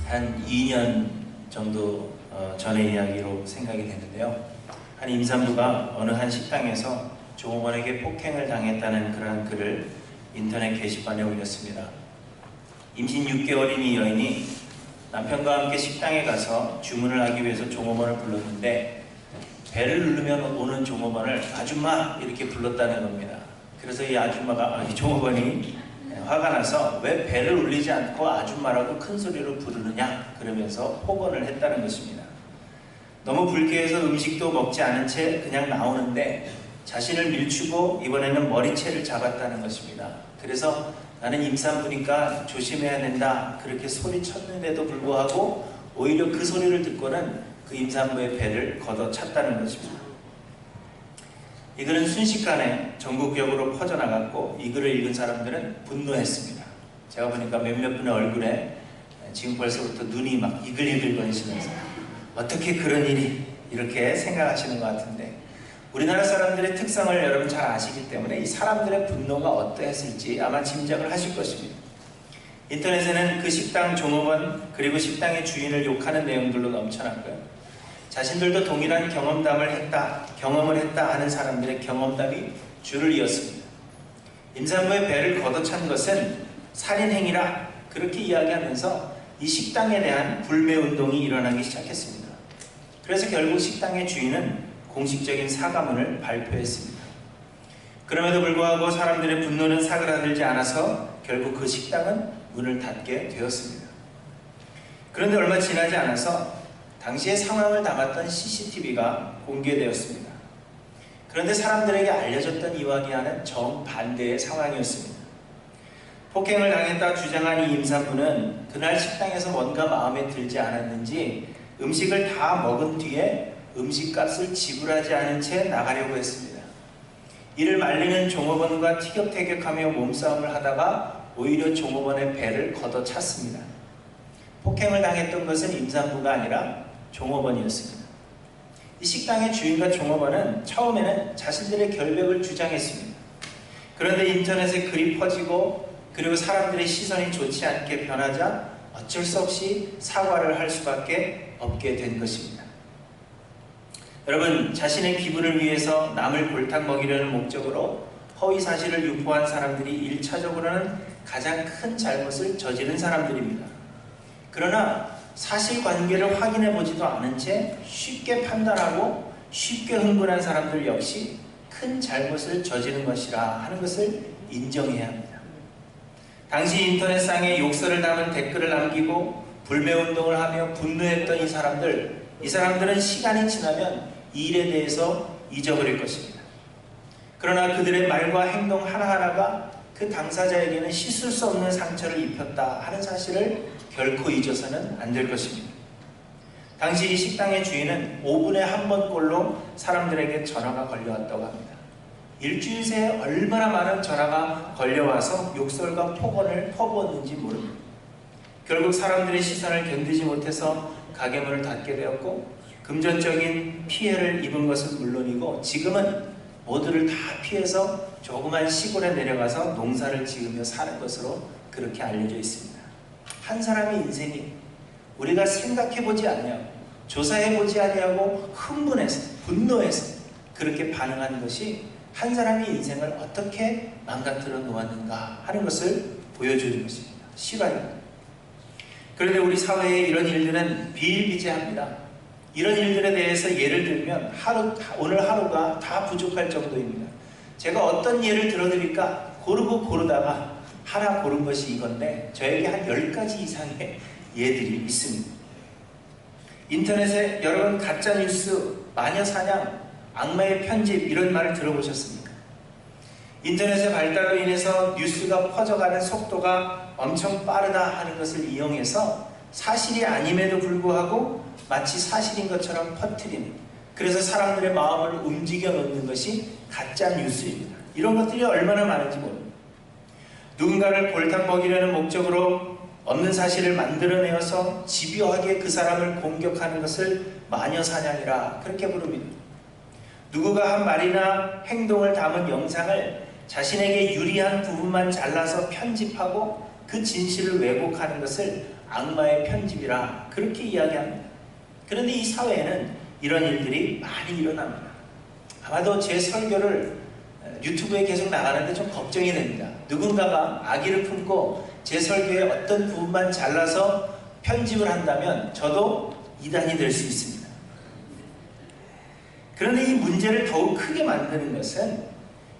한 2년 정도 전의 이야기로 생각이 되는데요. 한 임산부가 어느 한 식당에서 종업원에게 폭행을 당했다는 그러한 글을 인터넷 게시판에 올렸습니다. 임신 6개월인 이 여인이 남편과 함께 식당에 가서 주문을 하기 위해서 종업원을 불렀는데 배를 누르면 오는 종업원을 아줌마 이렇게 불렀다는 겁니다. 그래서 이 종업원이 화가 나서 왜 배를 울리지 않고 아줌마라고 큰 소리로 부르느냐 그러면서 폭언을 했다는 것입니다. 너무 불쾌해서 음식도 먹지 않은 채 그냥 나오는데 자신을 밀치고 이번에는 머리채를 잡았다는 것입니다. 그래서 나는 임산부니까 조심해야 된다 그렇게 소리쳤는데도 불구하고 오히려 그 소리를 듣고는 그 임산부의 배를 걷어찼다는 것입니다. 이 글은 순식간에 전국적으로 퍼져나갔고 이 글을 읽은 사람들은 분노했습니다. 제가 보니까 몇몇 분의 얼굴에 지금 벌써부터 눈이 막 이글이글거리시면서 어떻게 그런 일이 이렇게 생각하시는 것 같은데, 우리나라 사람들의 특성을 여러분 잘 아시기 때문에 이 사람들의 분노가 어떠했을지 아마 짐작을 하실 것입니다. 인터넷에는 그 식당 종업원 그리고 식당의 주인을 욕하는 내용들로 넘쳐났고요. 자신들도 동일한 경험을 했다 하는 사람들의 경험담이 줄을 이었습니다. 임산부의 배를 걷어찬 것은 살인행위라 그렇게 이야기하면서 이 식당에 대한 불매운동이 일어나기 시작했습니다. 그래서 결국 식당의 주인은 공식적인 사과문을 발표했습니다. 그럼에도 불구하고 사람들의 분노는 사그라들지 않아서 결국 그 식당은 문을 닫게 되었습니다. 그런데 얼마 지나지 않아서 당시의 상황을 담았던 CCTV가 공개되었습니다. 그런데 사람들에게 알려졌던 이야기와는 정반대의 상황이었습니다. 폭행을 당했다 주장한 이 임산부는 그날 식당에서 뭔가 마음에 들지 않았는지 음식을 다 먹은 뒤에 음식값을 지불하지 않은 채 나가려고 했습니다. 이를 말리는 종업원과 티격태격하며 몸싸움을 하다가 오히려 종업원의 배를 걷어찼습니다. 폭행을 당했던 것은 임산부가 아니라 종업원이었습니다. 이 식당의 주인과 종업원은 처음에는 자신들의 결백을 주장했습니다. 그런데 인터넷에 글이 퍼지고 그리고 사람들의 시선이 좋지 않게 변하자 어쩔 수 없이 사과를 할 수밖에 없게 된 것입니다. 여러분, 자신의 기분을 위해서 남을 골탕 먹이려는 목적으로 허위 사실을 유포한 사람들이 1차적으로는 가장 큰 잘못을 저지른 사람들입니다. 그러나 사실관계를 확인해 보지도 않은 채 쉽게 판단하고 쉽게 흥분한 사람들 역시 큰 잘못을 저지른 것이라 하는 것을 인정해야 합니다. 당시 인터넷상에 욕설을 담은 댓글을 남기고 불매운동을 하며 분노했던 이 사람들은 시간이 지나면 이 일에 대해서 잊어버릴 것입니다. 그러나 그들의 말과 행동 하나하나가 그 당사자에게는 씻을 수 없는 상처를 입혔다 하는 사실을 결코 잊어서는 안 될 것입니다. 당시 이 식당의 주인은 5분에 한 번꼴로 사람들에게 전화가 걸려왔다고 합니다. 일주일 새에 얼마나 많은 전화가 걸려와서 욕설과 폭언을 퍼부었는지 모릅니다. 결국 사람들의 시선을 견디지 못해서 가게문을 닫게 되었고 금전적인 피해를 입은 것은 물론이고 지금은 모두를 다 피해서 조그만 시골에 내려가서 농사를 지으며 사는 것으로 그렇게 알려져 있습니다. 한 사람의 인생이 우리가 생각해보지 아니하고 조사해보지 아니하고 흥분해서 분노해서 그렇게 반응하는 것이 한 사람의 인생을 어떻게 망가뜨려 놓았는가 하는 것을 보여주는 것입니다. 실화입니다. 그런데 우리 사회에 이런 일들은 비일비재합니다. 이런 일들에 대해서 예를 들면 오늘 하루가 다 부족할 정도입니다. 제가 어떤 예를 들어드릴까 고르다가 하나 고른 것이 이건데 저에게 한 10가지 이상의 예들이 있습니다. 인터넷에 여러분 가짜뉴스, 마녀사냥, 악마의 편집 이런 말을 들어보셨습니까? 인터넷의 발달로 인해서 뉴스가 퍼져가는 속도가 엄청 빠르다 하는 것을 이용해서 사실이 아님에도 불구하고 마치 사실인 것처럼 퍼뜨리는, 그래서 사람들의 마음을 움직여 놓는 것이 가짜뉴스입니다. 이런 것들이 얼마나 많은지 모릅니다. 누군가를 골탕 먹이려는 목적으로 없는 사실을 만들어내어서 집요하게 그 사람을 공격하는 것을 마녀사냥이라 그렇게 부릅니다. 누구가 한 말이나 행동을 담은 영상을 자신에게 유리한 부분만 잘라서 편집하고 그 진실을 왜곡하는 것을 악마의 편집이라 그렇게 이야기합니다. 그런데 이 사회에는 이런 일들이 많이 일어납니다. 아마도 제 설교를 유튜브에 계속 나가는데 좀 걱정이 됩니다. 누군가가 악의를 품고 제 설교의 어떤 부분만 잘라서 편집을 한다면 저도 이단이 될 수 있습니다. 그런데 이 문제를 더욱 크게 만드는 것은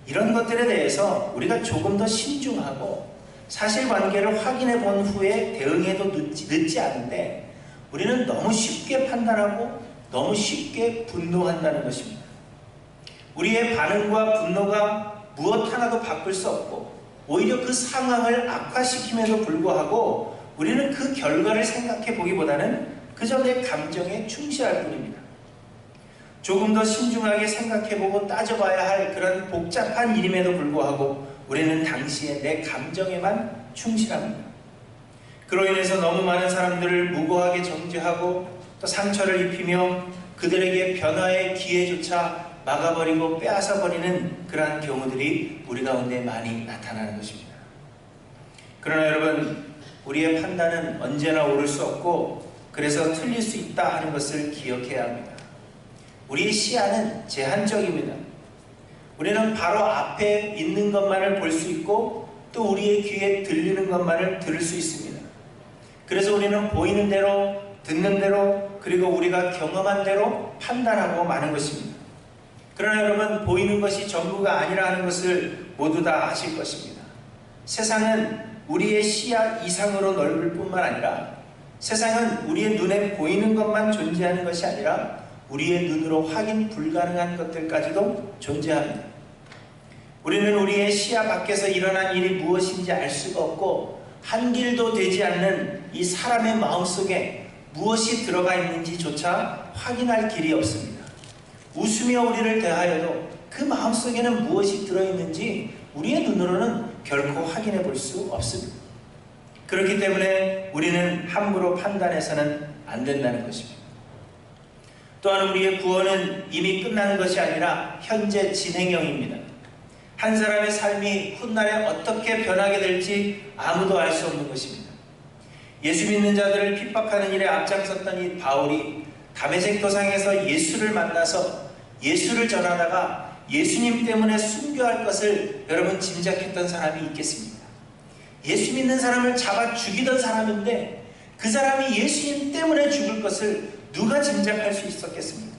이런 것들에 대해서 우리가 조금 더 신중하고 사실관계를 확인해 본 후에 대응해도 늦지 않은데 우리는 너무 쉽게 판단하고 너무 쉽게 분노한다는 것입니다. 우리의 반응과 분노가 무엇 하나도 바꿀 수 없고 오히려 그 상황을 악화시킴에도 불구하고 우리는 그 결과를 생각해 보기보다는 그저 내 감정에 충실할 뿐입니다. 조금 더 신중하게 생각해보고 따져봐야 할 그런 복잡한 일임에도 불구하고 우리는 당시에 내 감정에만 충실합니다. 그로 인해서 너무 많은 사람들을 무고하게 정죄하고 또 상처를 입히며 그들에게 변화의 기회조차 막아버리고 빼앗아버리는 그러한 경우들이 우리 가운데 많이 나타나는 것입니다. 그러나 여러분, 우리의 판단은 언제나 옳을 수 없고 그래서 틀릴 수 있다 하는 것을 기억해야 합니다. 우리의 시야는 제한적입니다. 우리는 바로 앞에 있는 것만을 볼 수 있고 또 우리의 귀에 들리는 것만을 들을 수 있습니다. 그래서 우리는 보이는 대로, 듣는 대로, 그리고 우리가 경험한 대로 판단하고 마는 것입니다. 그러나 여러분, 보이는 것이 전부가 아니라는 것을 모두 다 아실 것입니다. 세상은 우리의 시야 이상으로 넓을 뿐만 아니라 세상은 우리의 눈에 보이는 것만 존재하는 것이 아니라 우리의 눈으로 확인 불가능한 것들까지도 존재합니다. 우리는 우리의 시야 밖에서 일어난 일이 무엇인지 알 수가 없고 한 길도 되지 않는 이 사람의 마음속에 무엇이 들어가 있는지조차 확인할 길이 없습니다. 웃으며 우리를 대하여도 그 마음속에는 무엇이 들어있는지 우리의 눈으로는 결코 확인해 볼 수 없습니다. 그렇기 때문에 우리는 함부로 판단해서는 안 된다는 것입니다. 또한 우리의 구원은 이미 끝나는 것이 아니라 현재 진행형입니다. 한 사람의 삶이 훗날에 어떻게 변하게 될지 아무도 알 수 없는 것입니다. 예수 믿는 자들을 핍박하는 일에 앞장섰던 이 바울이 다메섹 도상에서 예수를 만나서 예수를 전하다가 예수님 때문에 순교할 것을 여러분 짐작했던 사람이 있겠습니까? 예수 믿는 사람을 잡아 죽이던 사람인데 그 사람이 예수님 때문에 죽을 것을 누가 짐작할 수 있었겠습니까?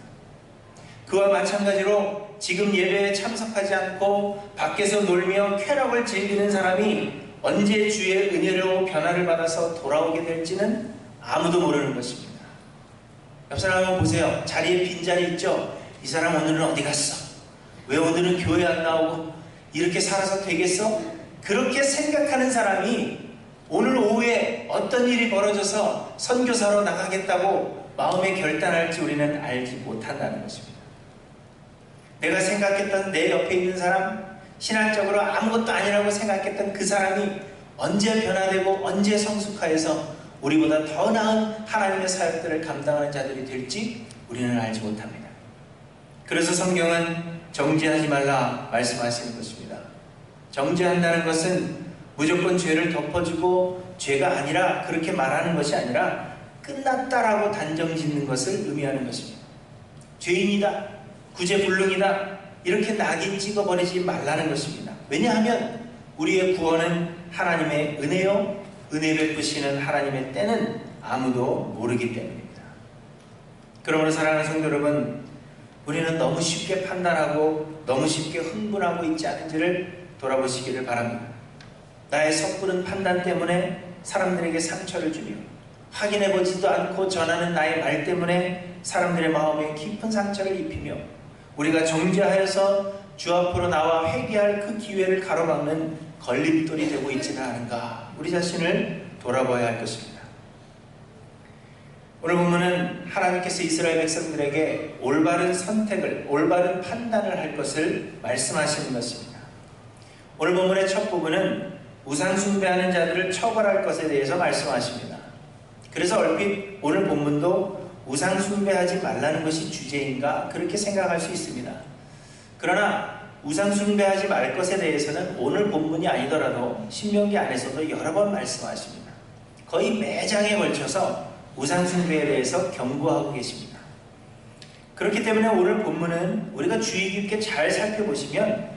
그와 마찬가지로 지금 예배에 참석하지 않고 밖에서 놀며 쾌락을 즐기는 사람이 언제 주의 은혜로 변화를 받아서 돌아오게 될지는 아무도 모르는 것입니다. 옆 사람 한번 보세요. 자리에 빈자리 있죠? 이 사람 오늘은 어디 갔어? 왜 오늘은 교회 안 나오고 이렇게 살아서 되겠어? 그렇게 생각하는 사람이 오늘 오후에 어떤 일이 벌어져서 선교사로 나가겠다고 마음에 결단할지 우리는 알지 못한다는 것입니다. 내가 생각했던 내 옆에 있는 사람, 신앙적으로 아무것도 아니라고 생각했던 그 사람이 언제 변화되고 언제 성숙하여서 우리보다 더 나은 하나님의 사역들을 감당하는 자들이 될지 우리는 알지 못합니다. 그래서 성경은 정죄하지 말라 말씀하시는 것입니다. 정죄한다는 것은 무조건 죄를 덮어주고 죄가 아니라 그렇게 말하는 것이 아니라 끝났다라고 단정 짓는 것을 의미하는 것입니다. 죄인이다, 구제불능이다 이렇게 낙인 찍어버리지 말라는 것입니다. 왜냐하면 우리의 구원은 하나님의 은혜요, 은혜 베푸시는 하나님의 때는 아무도 모르기 때문입니다. 그러므로 사랑하는 성도 여러분, 우리는 너무 쉽게 판단하고 너무 쉽게 흥분하고 있지 않은지를 돌아보시기를 바랍니다. 나의 섣부른 판단 때문에 사람들에게 상처를 주며 확인해보지도 않고 전하는 나의 말 때문에 사람들의 마음에 깊은 상처를 입히며 우리가 정죄하여서 주 앞으로 나와 회개할 그 기회를 가로막는 걸림돌이 되고 있지는 않은가, 우리 자신을 돌아봐야 할 것입니다. 오늘 보면은 하나님께서 이스라엘 백성들에게 올바른 선택을, 올바른 판단을 할 것을 말씀하시는 것입니다. 오늘 본문의 첫 부분은 우상 숭배하는 자들을 처벌할 것에 대해서 말씀하십니다. 그래서 얼핏 오늘 본문도 우상 숭배하지 말라는 것이 주제인가 그렇게 생각할 수 있습니다. 그러나 우상 숭배하지 말 것에 대해서는 오늘 본문이 아니더라도 신명기 안에서도 여러 번 말씀하십니다. 거의 매장에 걸쳐서 우상숭배에 대해서 경고하고 계십니다. 그렇기 때문에 오늘 본문은 우리가 주의 깊게 잘 살펴보시면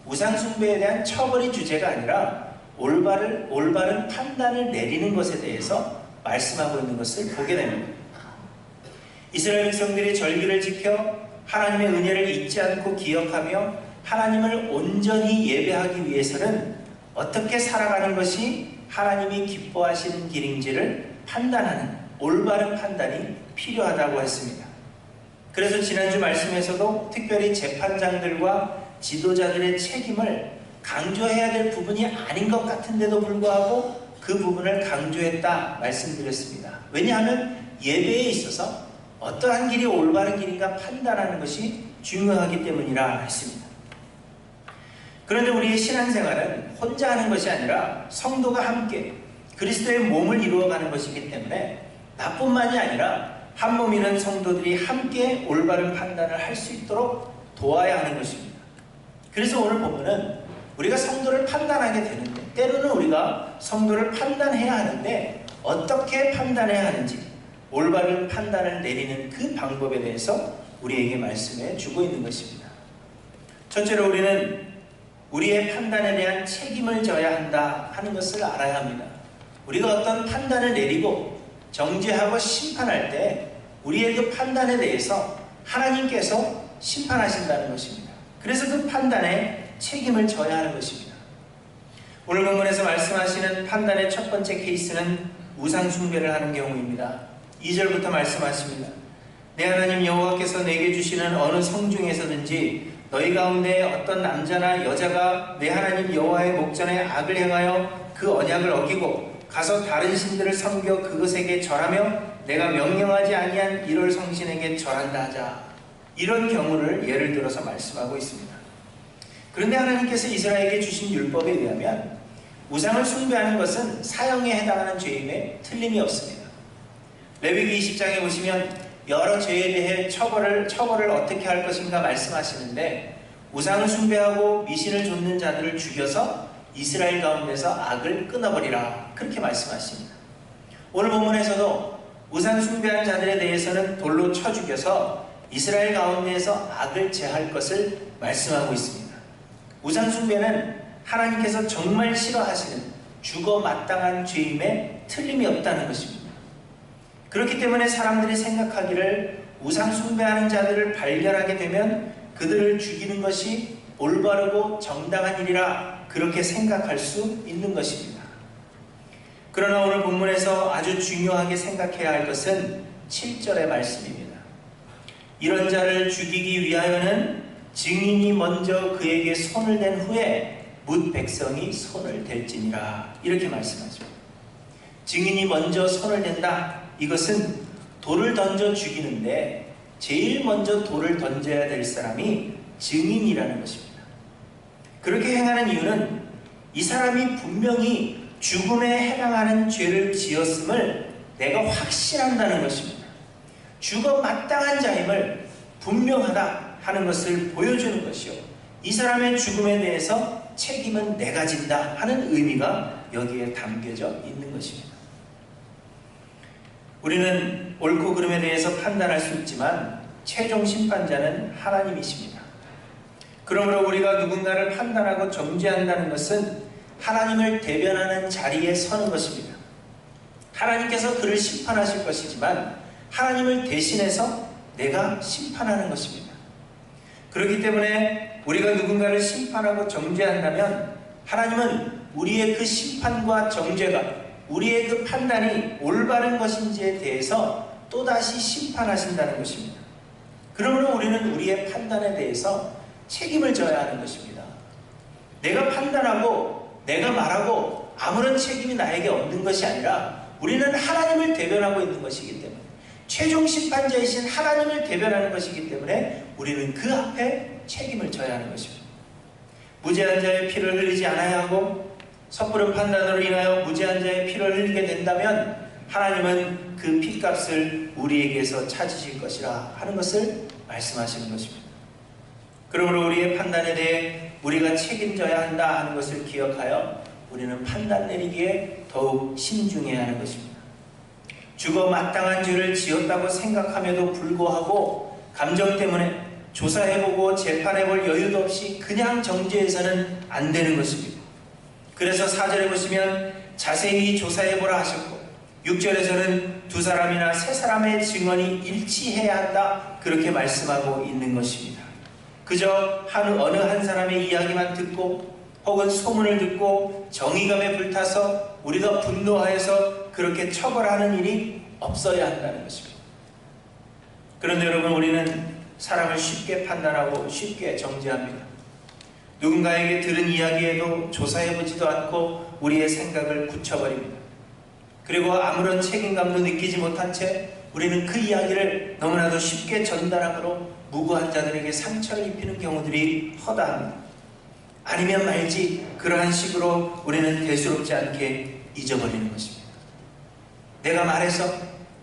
우상숭배에 대한 처벌이 주제가 아니라 올바른 판단을 내리는 것에 대해서 말씀하고 있는 것을 보게 됩니다. 이스라엘 백성들이 절기를 지켜 하나님의 은혜를 잊지 않고 기억하며 하나님을 온전히 예배하기 위해서는 어떻게 살아가는 것이 하나님이 기뻐하시는 길인지를 판단하는 올바른 판단이 필요하다고 했습니다. 그래서 지난주 말씀에서도 특별히 재판장들과 지도자들의 책임을 강조해야 될 부분이 아닌 것 같은데도 불구하고 그 부분을 강조했다 말씀드렸습니다. 왜냐하면 예배에 있어서 어떠한 길이 올바른 길인가 판단하는 것이 중요하기 때문이라 했습니다. 그런데 우리의 신앙생활은 혼자 하는 것이 아니라 성도가 함께 그리스도의 몸을 이루어가는 것이기 때문에 나뿐만이 아니라 한 몸이는 성도들이 함께 올바른 판단을 할 수 있도록 도와야 하는 것입니다. 그래서 오늘 본문은 우리가 성도를 판단하게 되는데 때로는 우리가 성도를 판단해야 하는데 어떻게 판단해야 하는지 올바른 판단을 내리는 그 방법에 대해서 우리에게 말씀해 주고 있는 것입니다. 첫째로 우리는 우리의 판단에 대한 책임을 져야 한다 하는 것을 알아야 합니다. 우리가 어떤 판단을 내리고 정죄하고 심판할 때 우리의 그 판단에 대해서 하나님께서 심판하신다는 것입니다. 그래서 그 판단에 책임을 져야 하는 것입니다. 오늘 본문에서 말씀하시는 판단의 첫 번째 케이스는 우상 숭배를 하는 경우입니다. 2절부터 말씀하십니다. 내 하나님 여호와께서 내게 주시는 어느 성 중에서든지 너희 가운데 어떤 남자나 여자가 내 하나님 여호와의 목전에 악을 행하여 그 언약을 어기고 가서 다른 신들을 섬겨 그것에게 절하며 내가 명령하지 아니한 이럴 성신에게 절한다 하자. 이런 경우를 예를 들어서 말씀하고 있습니다. 그런데 하나님께서 이스라엘에게 주신 율법에 의하면 우상을 숭배하는 것은 사형에 해당하는 죄임에 틀림이 없습니다. 레위기 20장에 보시면 여러 죄에 대해 처벌을 어떻게 할 것인가 말씀하시는데 우상을 숭배하고 미신을 좇는 자들을 죽여서 이스라엘 가운데서 악을 끊어버리라 그렇게 말씀하십니다. 오늘 본문에서도 우상 숭배하는 자들에 대해서는 돌로 쳐 죽여서 이스라엘 가운데에서 악을 제할 것을 말씀하고 있습니다. 우상 숭배는 하나님께서 정말 싫어하시는 죽어 마땅한 죄임에 틀림이 없다는 것입니다. 그렇기 때문에 사람들이 생각하기를 우상 숭배하는 자들을 발견하게 되면 그들을 죽이는 것이 올바르고 정당한 일이라 그렇게 생각할 수 있는 것입니다. 그러나 오늘 본문에서 아주 중요하게 생각해야 할 것은 7절의 말씀입니다. 이런 자를 죽이기 위하여는 증인이 먼저 그에게 손을 댄 후에 뭇 백성이 손을 댈지니라 이렇게 말씀하죠. 증인이 먼저 손을 댄다. 이것은 돌을 던져 죽이는데 제일 먼저 돌을 던져야 될 사람이 증인이라는 것입니다. 그렇게 행하는 이유는 이 사람이 분명히 죽음에 해당하는 죄를 지었음을 내가 확신한다는 것입니다. 죽어 마땅한 자임을 분명하다 하는 것을 보여주는 것이요. 이 사람의 죽음에 대해서 책임은 내가 진다 하는 의미가 여기에 담겨져 있는 것입니다. 우리는 옳고 그름에 대해서 판단할 수 있지만 최종 심판자는 하나님이십니다. 그러므로 우리가 누군가를 판단하고 정죄한다는 것은 하나님을 대변하는 자리에 서는 것입니다. 하나님께서 그를 심판하실 것이지만 하나님을 대신해서 내가 심판하는 것입니다. 그렇기 때문에 우리가 누군가를 심판하고 정죄한다면 하나님은 우리의 그 심판과 정죄가 우리의 그 판단이 올바른 것인지에 대해서 또다시 심판하신다는 것입니다. 그러므로 우리는 우리의 판단에 대해서 책임을 져야 하는 것입니다. 내가 판단하고 내가 말하고 아무런 책임이 나에게 없는 것이 아니라 우리는 하나님을 대변하고 있는 것이기 때문에 최종 심판자이신 하나님을 대변하는 것이기 때문에 우리는 그 앞에 책임을 져야 하는 것입니다. 무죄한 자의 피를 흘리지 않아야 하고 섣부른 판단으로 인하여 무죄한 자의 피를 흘리게 된다면 하나님은 그 핏값을 우리에게서 찾으실 것이라 하는 것을 말씀하시는 것입니다. 그러므로 우리의 판단에 대해 우리가 책임져야 한다 하는 것을 기억하여 우리는 판단 내리기에 더욱 신중해야 하는 것입니다. 죽어 마땅한 죄를 지었다고 생각함에도 불구하고 감정 때문에 조사해보고 재판해볼 여유도 없이 그냥 정죄해서는 안 되는 것입니다. 그래서 4절에 보시면 자세히 조사해보라 하셨고 6절에서는 두 사람이나 세 사람의 증언이 일치해야 한다 그렇게 말씀하고 있는 것입니다. 그저 어느 한 사람의 이야기만 듣고 혹은 소문을 듣고 정의감에 불타서 우리가 분노하여서 그렇게 처벌하는 일이 없어야 한다는 것입니다. 그런데 여러분, 우리는 사람을 쉽게 판단하고 쉽게 정죄합니다. 누군가에게 들은 이야기에도 조사해보지도 않고 우리의 생각을 굳혀버립니다. 그리고 아무런 책임감도 느끼지 못한 채 우리는 그 이야기를 너무나도 쉽게 전달함으로 무고한 자들에게 상처를 입히는 경우들이 허다합니다. 아니면 말지 그러한 식으로 우리는 대수롭지 않게 잊어버리는 것입니다. 내가 말해서,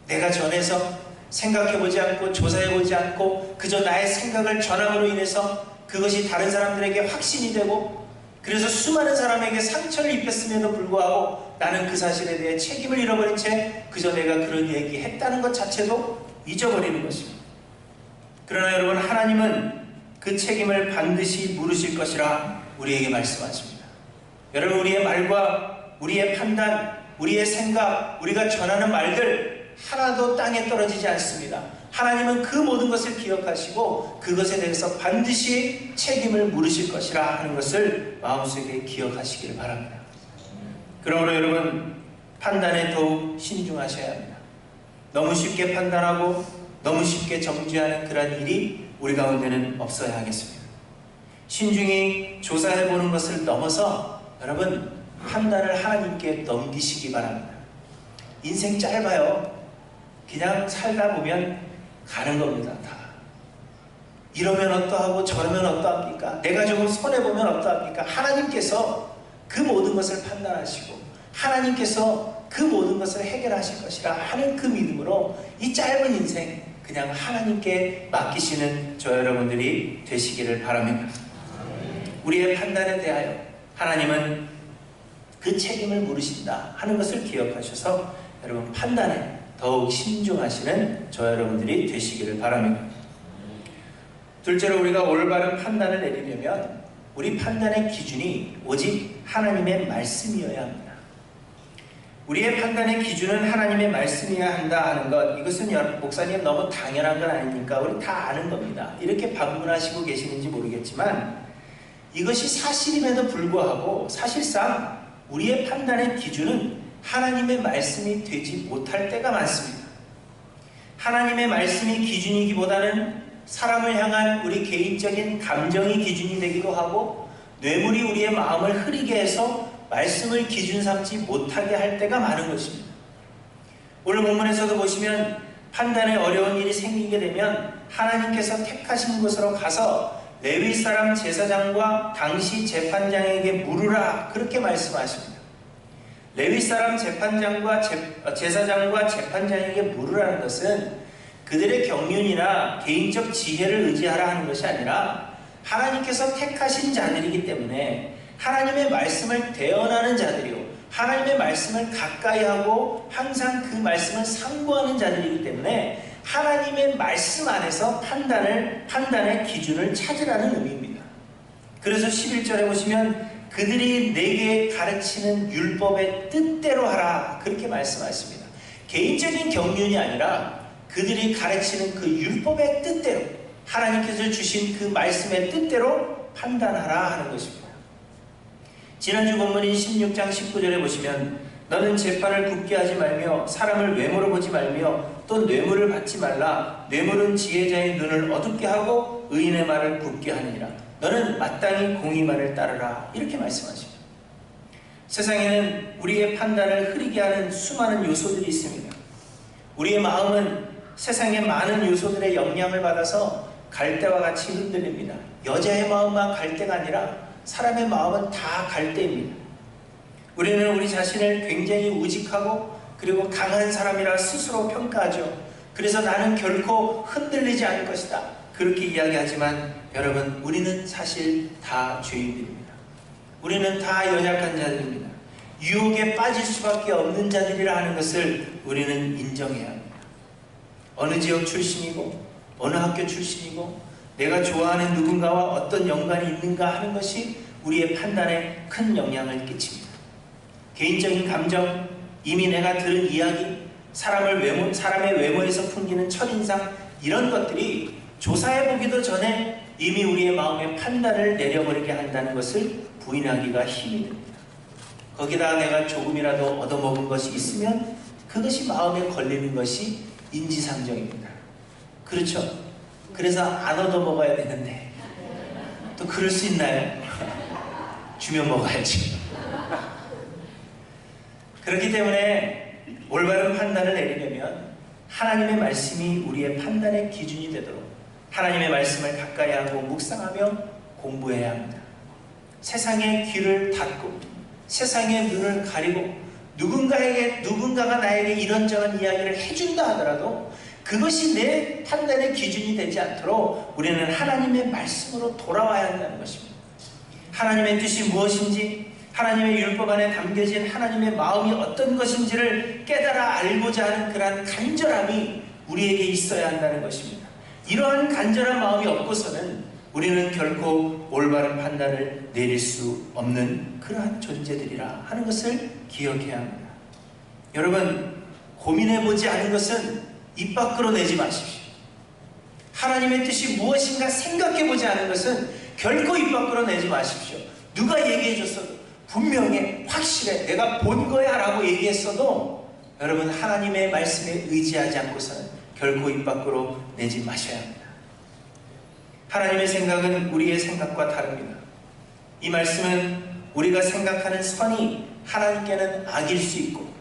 내가 전해서 생각해보지 않고 조사해보지 않고 그저 나의 생각을 전함으로 인해서 그것이 다른 사람들에게 확신이 되고 그래서 수많은 사람에게 상처를 입혔음에도 불구하고 나는 그 사실에 대해 책임을 잃어버린 채 그저 내가 그런 얘기했다는 것 자체도 잊어버리는 것입니다. 그러나 여러분, 하나님은 그 책임을 반드시 물으실 것이라 우리에게 말씀하십니다. 여러분, 우리의 말과 우리의 판단, 우리의 생각, 우리가 전하는 말들 하나도 땅에 떨어지지 않습니다. 하나님은 그 모든 것을 기억하시고 그것에 대해서 반드시 책임을 물으실 것이라 하는 것을 마음속에 기억하시기를 바랍니다. 그러므로 여러분, 판단에 더욱 신중하셔야 합니다. 너무 쉽게 판단하고 너무 쉽게 정죄하는 그런 일이 우리 가운데는 없어야 하겠습니다. 신중히 조사해보는 것을 넘어서 여러분, 판단을 하나님께 넘기시기 바랍니다. 인생 짧아요. 그냥 살다 보면 가는 겁니다. 다. 이러면 어떠하고 저러면 어떠합니까? 내가 조금 손해보면 어떠합니까? 하나님께서 그 모든 것을 판단하시고 하나님께서 그 모든 것을 해결하실 것이라 하는 그 믿음으로 이 짧은 인생 그냥 하나님께 맡기시는 저 여러분들이 되시기를 바랍니다. 우리의 판단에 대하여 하나님은 그 책임을 물으신다 하는 것을 기억하셔서 여러분, 판단에 더욱 신중하시는 저 여러분들이 되시기를 바랍니다. 둘째로, 우리가 올바른 판단을 내리려면 우리 판단의 기준이 오직 하나님의 말씀이어야 합니다. 우리의 판단의 기준은 하나님의 말씀이어야 한다 하는 것, 이것은 목사님 너무 당연한 건 아닙니까? 우리 다 아는 겁니다. 이렇게 반문하시고 계시는지 모르겠지만 이것이 사실임에도 불구하고 사실상 우리의 판단의 기준은 하나님의 말씀이 되지 못할 때가 많습니다. 하나님의 말씀이 기준이기보다는 사람을 향한 우리 개인적인 감정이 기준이 되기도 하고 뇌물이 우리의 마음을 흐리게 해서 말씀을 기준 삼지 못하게 할 때가 많은 것입니다. 오늘 본문에서도 보시면 판단에 어려운 일이 생기게 되면 하나님께서 택하신 곳으로 가서 레위 사람 제사장과 당시 재판장에게 물으라 그렇게 말씀하십니다. 레위 사람 제사장과 재판장에게 물으라는 것은 그들의 경륜이나 개인적 지혜를 의지하라 하는 것이 아니라 하나님께서 택하신 자들이기 때문에 하나님의 말씀을 대언하는 자들이요, 하나님의 말씀을 가까이 하고 항상 그 말씀을 상고하는 자들이기 때문에 하나님의 말씀 안에서 판단의 기준을 찾으라는 의미입니다. 그래서 11절에 보시면 그들이 내게 가르치는 율법의 뜻대로 하라 그렇게 말씀하십니다. 개인적인 경륜이 아니라 그들이 가르치는 그 율법의 뜻대로, 하나님께서 주신 그 말씀의 뜻대로 판단하라 하는 것입니다. 지난주 본문인 16장 19절에 보시면 너는 재판을 굳게 하지 말며 사람을 외모로 보지 말며 또 뇌물을 받지 말라. 뇌물은 지혜자의 눈을 어둡게 하고 의인의 말을 굳게 하느니라. 너는 마땅히 공의만을 따르라. 이렇게 말씀하십니다. 세상에는 우리의 판단을 흐리게 하는 수많은 요소들이 있습니다. 우리의 마음은 세상의 많은 요소들의 영향을 받아서 갈대와 같이 흔들립니다. 여자의 마음만 갈대가 아니라 사람의 마음은 다 갈대입니다. 우리는 우리 자신을 굉장히 우직하고 그리고 강한 사람이라 스스로 평가하죠. 그래서 나는 결코 흔들리지 않을 것이다 그렇게 이야기하지만 여러분, 우리는 사실 다 죄인들입니다. 우리는 다 연약한 자들입니다. 유혹에 빠질 수밖에 없는 자들이라 하는 것을 우리는 인정해야 합니다. 어느 지역 출신이고 어느 학교 출신이고 내가 좋아하는 누군가와 어떤 연관이 있는가 하는 것이 우리의 판단에 큰 영향을 끼칩니다. 개인적인 감정, 이미 내가 들은 이야기, 사람의 외모에서 풍기는 첫인상, 이런 것들이 조사해보기도 전에 이미 우리의 마음의 판단을 내려버리게 한다는 것을 부인하기가 힘이 듭니다. 거기다가 내가 조금이라도 얻어먹은 것이 있으면 그것이 마음에 걸리는 것이 인지상정입니다. 그렇죠? 그래서 안 얻어먹어야 되는데 또 그럴 수 있나요? 주면 먹어야지. 그렇기 때문에 올바른 판단을 내리려면 하나님의 말씀이 우리의 판단의 기준이 되도록 하나님의 말씀을 가까이 하고 묵상하며 공부해야 합니다. 세상의 귀를 닫고 세상의 눈을 가리고 누군가가 나에게 이런저런 이야기를 해준다 하더라도 그것이 내 판단의 기준이 되지 않도록 우리는 하나님의 말씀으로 돌아와야 한다는 것입니다. 하나님의 뜻이 무엇인지, 하나님의 율법 안에 담겨진 하나님의 마음이 어떤 것인지를 깨달아 알고자 하는 그러한 간절함이 우리에게 있어야 한다는 것입니다. 이러한 간절한 마음이 없고서는 우리는 결코 올바른 판단을 내릴 수 없는 그러한 존재들이라 하는 것을 기억해야 합니다. 여러분, 고민해보지 않은 것은 입 밖으로 내지 마십시오. 하나님의 뜻이 무엇인가 생각해보지 않은 것은 결코 입 밖으로 내지 마십시오. 누가 얘기해줬어도 분명해, 확실해, 내가 본 거야 라고 얘기했어도 여러분, 하나님의 말씀에 의지하지 않고서는 결코 입 밖으로 내지 마셔야 합니다. 하나님의 생각은 우리의 생각과 다릅니다. 이 말씀은 우리가 생각하는 선이 하나님께는 악일 수 있고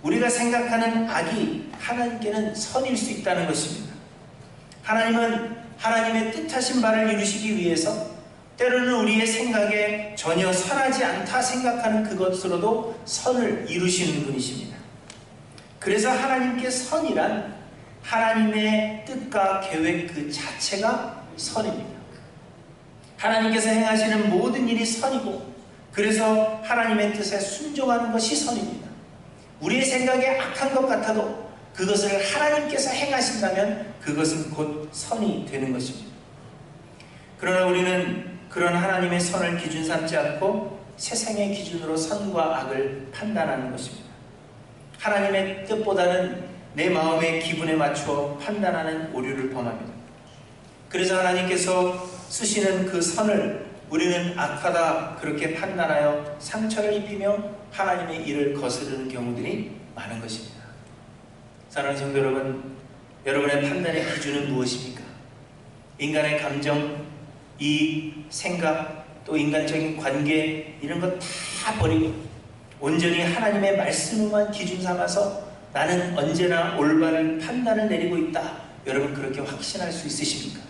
우리가 생각하는 악이 하나님께는 선일 수 있다는 것입니다. 하나님은 하나님의 뜻하신 바를 이루시기 위해서 때로는 우리의 생각에 전혀 선하지 않다 생각하는 그것으로도 선을 이루시는 분이십니다. 그래서 하나님께 선이란 하나님의 뜻과 계획 그 자체가 선입니다. 하나님께서 행하시는 모든 일이 선이고 그래서 하나님의 뜻에 순종하는 것이 선입니다. 우리의 생각에 악한 것 같아도 그것을 하나님께서 행하신다면 그것은 곧 선이 되는 것입니다. 그러나 우리는 그런 하나님의 선을 기준 삼지 않고 세상의 기준으로 선과 악을 판단하는 것입니다. 하나님의 뜻보다는 내 마음의 기분에 맞추어 판단하는 오류를 범합니다. 그래서 하나님께서 쓰시는 그 선을 우리는 악하다 그렇게 판단하여 상처를 입히며 하나님의 일을 거스르는 경우들이 많은 것입니다. 사랑하는 성도 여러분, 여러분의 판단의 기준은 무엇입니까? 인간의 감정, 이익, 생각, 또 인간적인 관계 이런 것 다 버리고 온전히 하나님의 말씀만 기준 삼아서 나는 언제나 올바른 판단을 내리고 있다. 여러분 그렇게 확신할 수 있으십니까?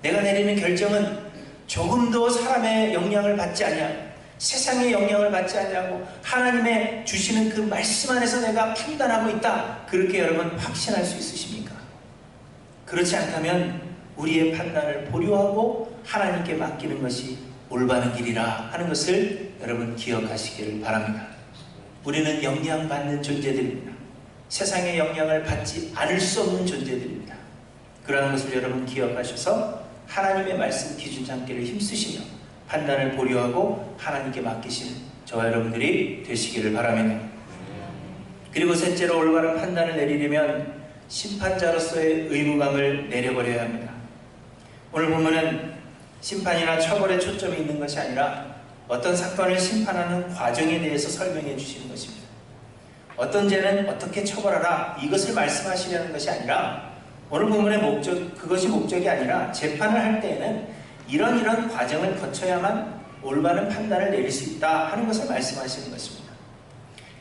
내가 내리는 결정은 조금도 사람의 영향을 받지 아니하고 세상의 영향을 받지 아니하고 하나님의 주시는 그 말씀 안에서 내가 판단하고 있다. 그렇게 여러분 확신할 수 있으십니까? 그렇지 않다면 우리의 판단을 보류하고 하나님께 맡기는 것이 올바른 길이라 하는 것을 여러분 기억하시기를 바랍니다. 우리는 영향받는 존재들입니다. 세상의 영향을 받지 않을 수 없는 존재들입니다. 그러한 것을 여러분 기억하셔서 하나님의 말씀 기준 삼기를 힘쓰시며 판단을 보류하고 하나님께 맡기시는 저와 여러분들이 되시기를 바랍니다. 그리고 셋째로 올바른 판단을 내리려면 심판자로서의 의무감을 내려버려야 합니다. 오늘 보면은 심판이나 처벌에 초점이 있는 것이 아니라 어떤 사건을 심판하는 과정에 대해서 설명해 주시는 것입니다. 어떤 죄는 어떻게 처벌하라 이것을 말씀하시려는 것이 아니라 오늘 본문의 그것이 목적이 아니라 재판을 할 때에는 이런 과정을 거쳐야만 올바른 판단을 내릴 수 있다 하는 것을 말씀하시는 것입니다.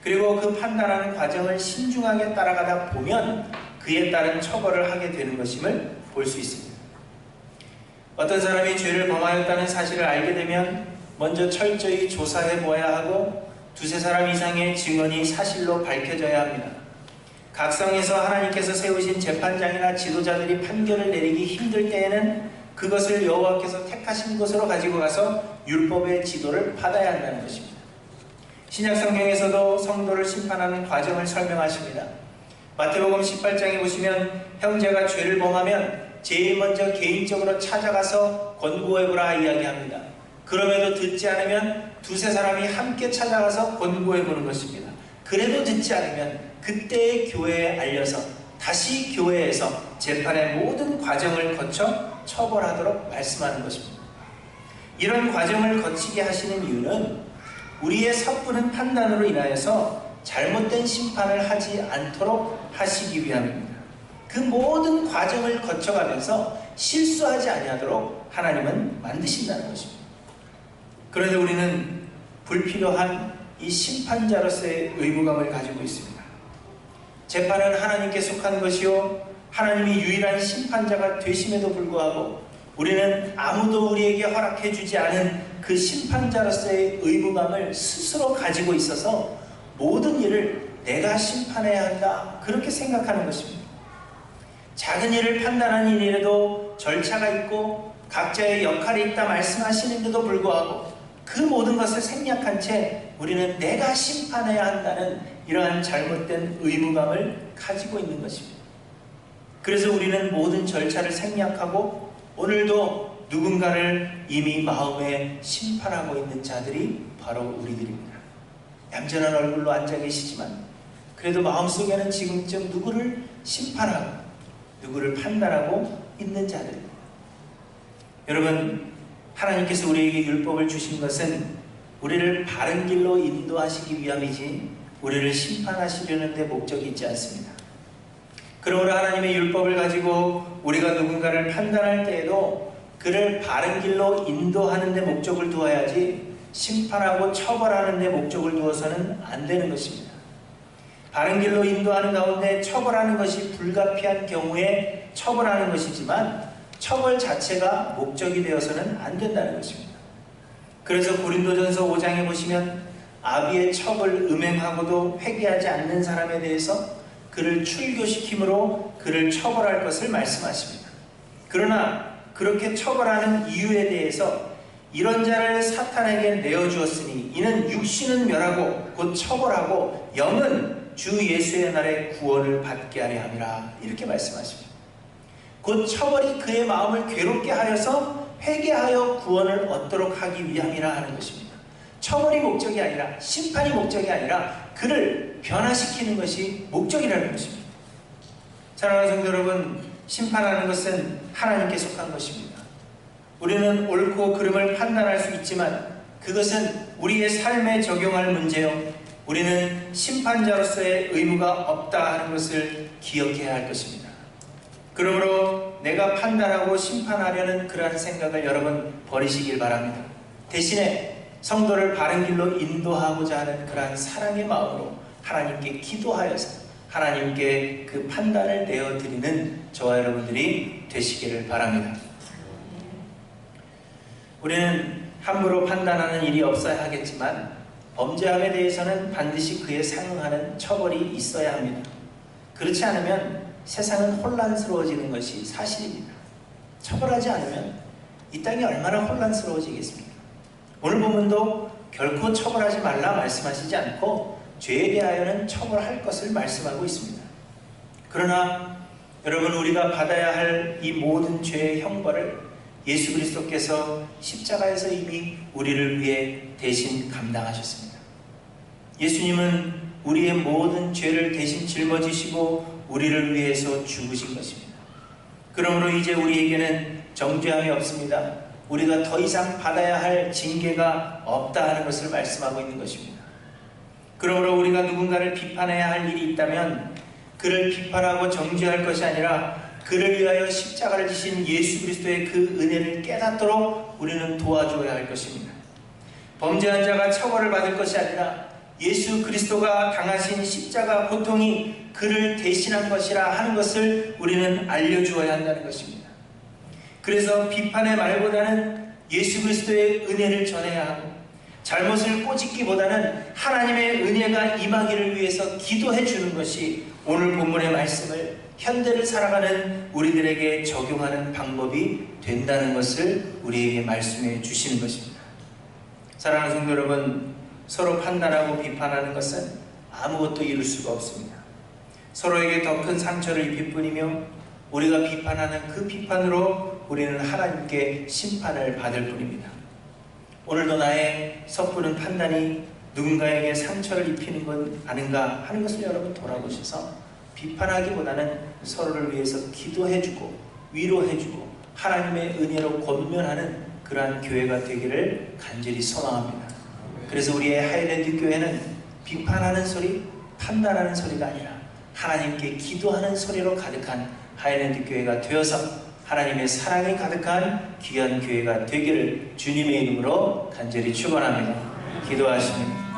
그리고 그 판단하는 과정을 신중하게 따라가다 보면 그에 따른 처벌을 하게 되는 것임을 볼 수 있습니다. 어떤 사람이 죄를 범하였다는 사실을 알게 되면 먼저 철저히 조사해 보아야 하고 두세 사람 이상의 증언이 사실로 밝혀져야 합니다. 각성에서 하나님께서 세우신 재판장이나 지도자들이 판결을 내리기 힘들 때에는 그것을 여호와께서 택하신 곳으로 가지고 가서 율법의 지도를 받아야 한다는 것입니다. 신약 성경에서도 성도를 심판하는 과정을 설명하십니다. 마태복음 18장에 보시면 형제가 죄를 범하면 제일 먼저 개인적으로 찾아가서 권고해보라 이야기합니다. 그럼에도 듣지 않으면 두세 사람이 함께 찾아가서 권고해보는 것입니다. 그래도 듣지 않으면 그때의 교회에 알려서 다시 교회에서 재판의 모든 과정을 거쳐 처벌하도록 말씀하는 것입니다. 이런 과정을 거치게 하시는 이유는 우리의 섣부른 판단으로 인하여서 잘못된 심판을 하지 않도록 하시기 위함입니다. 그 모든 과정을 거쳐가면서 실수하지 아니하도록 하나님은 만드신다는 것입니다. 그런데 우리는 불필요한 이 심판자로서의 의무감을 가지고 있습니다. 재판은 하나님께 속한 것이요 하나님이 유일한 심판자가 되심에도 불구하고 우리는 아무도 우리에게 허락해 주지 않은 그 심판자로서의 의무감을 스스로 가지고 있어서 모든 일을 내가 심판해야 한다 그렇게 생각하는 것입니다. 작은 일을 판단하는 일에도 절차가 있고 각자의 역할이 있다 말씀하시는데도 불구하고 그 모든 것을 생략한 채 우리는 내가 심판해야 한다는 이러한 잘못된 의무감을 가지고 있는 것입니다. 그래서 우리는 모든 절차를 생략하고 오늘도 누군가를 이미 마음에 심판하고 있는 자들이 바로 우리들입니다. 얌전한 얼굴로 앉아 계시지만 그래도 마음속에는 지금쯤 누구를 심판하고 누구를 판단하고 있는 자들입니다. 여러분, 하나님께서 우리에게 율법을 주신 것은 우리를 바른 길로 인도하시기 위함이지 우리를 심판하시려는 데 목적이 있지 않습니다. 그러므로 하나님의 율법을 가지고 우리가 누군가를 판단할 때에도 그를 바른 길로 인도하는 데 목적을 두어야지 심판하고 처벌하는 데 목적을 두어서는 안 되는 것입니다. 바른 길로 인도하는 가운데 처벌하는 것이 불가피한 경우에 처벌하는 것이지만 처벌 자체가 목적이 되어서는 안 된다는 것입니다. 그래서 고린도전서 5장에 보시면 아비의 첩을 음행하고도 회개하지 않는 사람에 대해서 그를 출교시킴으로 그를 처벌할 것을 말씀하십니다. 그러나 그렇게 처벌하는 이유에 대해서 이런 자를 사탄에게 내어주었으니 이는 육신은 멸하고 곧 처벌하고 영은 주 예수의 날에 구원을 받게 하려 함이라 이렇게 말씀하십니다. 곧 처벌이 그의 마음을 괴롭게 하여서 회개하여 구원을 얻도록 하기 위함이라 하는 것입니다. 처벌이 목적이 아니라 심판이 목적이 아니라 그를 변화시키는 것이 목적이라는 것입니다. 사랑하는 성도 여러분, 심판하는 것은 하나님께 속한 것입니다. 우리는 옳고 그름을 판단할 수 있지만 그것은 우리의 삶에 적용할 문제요 우리는 심판자로서의 의무가 없다 하는 것을 기억해야 할 것입니다. 그러므로 내가 판단하고 심판하려는 그러한 생각을 여러분 버리시길 바랍니다. 대신에 성도를 바른 길로 인도하고자 하는 그러한 사랑의 마음으로 하나님께 기도하여서 하나님께 그 판단을 내어드리는 저와 여러분들이 되시기를 바랍니다. 우리는 함부로 판단하는 일이 없어야 하겠지만 범죄함에 대해서는 반드시 그에 상응하는 처벌이 있어야 합니다. 그렇지 않으면 세상은 혼란스러워지는 것이 사실입니다. 처벌하지 않으면 이 땅이 얼마나 혼란스러워지겠습니까? 오늘 본문도 결코 처벌하지 말라 말씀하시지 않고 죄에 대하여는 처벌할 것을 말씀하고 있습니다. 그러나 여러분, 우리가 받아야 할 이 모든 죄의 형벌을 예수 그리스도께서 십자가에서 이미 우리를 위해 대신 감당하셨습니다. 예수님은 우리의 모든 죄를 대신 짊어지시고 우리를 위해서 죽으신 것입니다. 그러므로 이제 우리에게는 정죄함이 없습니다. 우리가 더 이상 받아야 할 징계가 없다 하는 것을 말씀하고 있는 것입니다. 그러므로 우리가 누군가를 비판해야 할 일이 있다면 그를 비판하고 정죄할 것이 아니라 그를 위하여 십자가를 지신 예수 그리스도의 그 은혜를 깨닫도록 우리는 도와줘야 할 것입니다. 범죄한 자가 처벌을 받을 것이 아니라 예수 그리스도가 당하신 십자가 고통이 그를 대신한 것이라 하는 것을 우리는 알려주어야 한다는 것입니다. 그래서 비판의 말보다는 예수 그리스도의 은혜를 전해야 하고 잘못을 꼬집기보다는 하나님의 은혜가 임하기를 위해서 기도해 주는 것이 오늘 본문의 말씀을 현대를 살아가는 우리들에게 적용하는 방법이 된다는 것을 우리에게 말씀해 주시는 것입니다. 사랑하는 성도 여러분, 서로 판단하고 비판하는 것은 아무것도 이룰 수가 없습니다. 서로에게 더 큰 상처를 입힐 뿐이며 우리가 비판하는 그 비판으로 우리는 하나님께 심판을 받을 뿐입니다. 오늘도 나의 섣부른 판단이 누군가에게 상처를 입히는 건 아닌가 하는 것을 여러분 돌아보셔서 비판하기보다는 서로를 위해서 기도해주고 위로해주고 하나님의 은혜로 권면하는 그러한 교회가 되기를 간절히 소망합니다. 그래서 우리의 하이랜드 교회는 비판하는 소리, 판단하는 소리가 아니라 하나님께 기도하는 소리로 가득한 하이랜드 교회가 되어서 하나님의 사랑이 가득한 귀한 교회가 되기를 주님의 이름으로 간절히 축원합니다. 기도하시는